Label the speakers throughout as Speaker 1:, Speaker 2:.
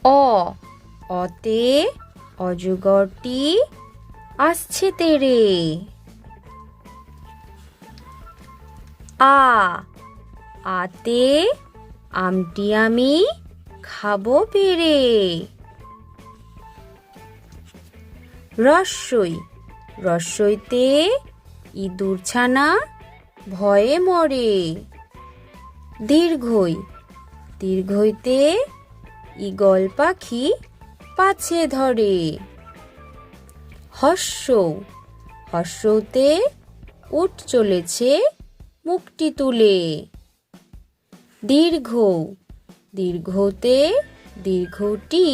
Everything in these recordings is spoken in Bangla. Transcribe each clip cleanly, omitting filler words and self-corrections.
Speaker 1: অ অতে অজগরটি আসছে তেরে। আ আতে আমটি আমি খাবো পেরে। রস্যই রস্যইতে ইঁদুর ছানা ভয়ে মরে। দীর্ঘই দীর্ঘইতে ঈগল পাখি পাছে ধরে। হর্ষৌ হর্ষৌতে উট চলেছে মুখটি তুলে। দীর্ঘৌ দীর্ঘতে দীর্ঘটি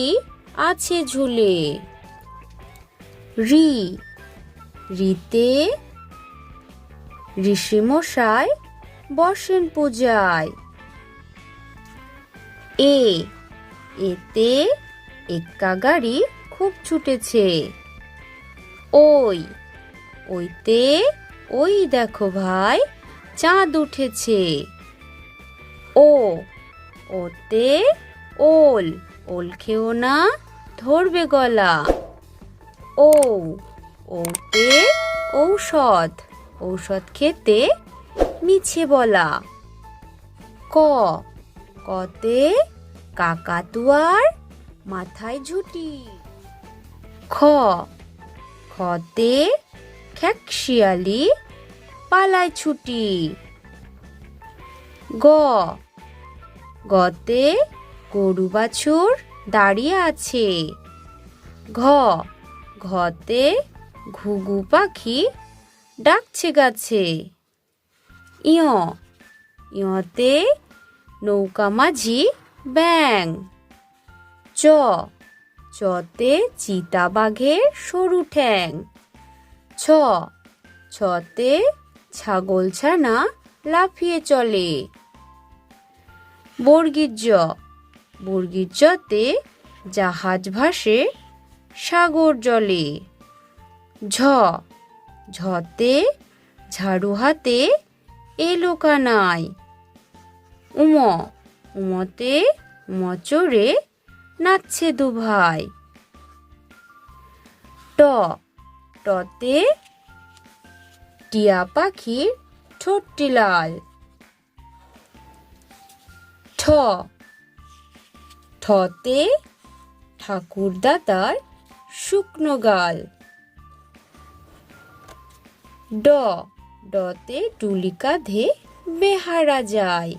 Speaker 1: আছে ঝুলে। রি রিতে ঋষিমশাই বসেন পূজায়। এ এতে এক্কা গাড়ি খুব ছুটেছে। ওই ওইতে ওই দেখো ভাই চাঁদ উঠেছে। ও ওতে ওল ওল খেও না ধরবে গলা। ও ওতে ঔষধ ঔষধ খেতে মিছে বলা। ক কতে কাকাতুয়ার মাথায় ঝুঁটি। খ খতে খেকশিয়ালি পালায় ছুটি। গ গতে গরু বাছুর দাঁড়িয়ে আছে। ঘ ঘতে ঘুঘু পাখি ডাকছে গাছে। ইয় ইয়তে নৌকা মাঝি ব্যাং। চ চতে চিতা বাঘের সরু ঠ্যাং। ছ ছতে ছাগল ছানা লাফিয়ে চলে। বর্গীর জ বর্গীর জতে জাহাজ ভাসে সাগর জলে। ঝ ঝতে ঝাড়ু হাতে এলো কানাই। উম উমতে উমচরে নাচছে দুভাই। ট টতে টিয়া পাখির ঠোঁটটি লাল। ঠ ঠতে ঠাকুর দাদার শুকনো গাল। ড ডতে টুলি কাঁধে বেহারা যায়।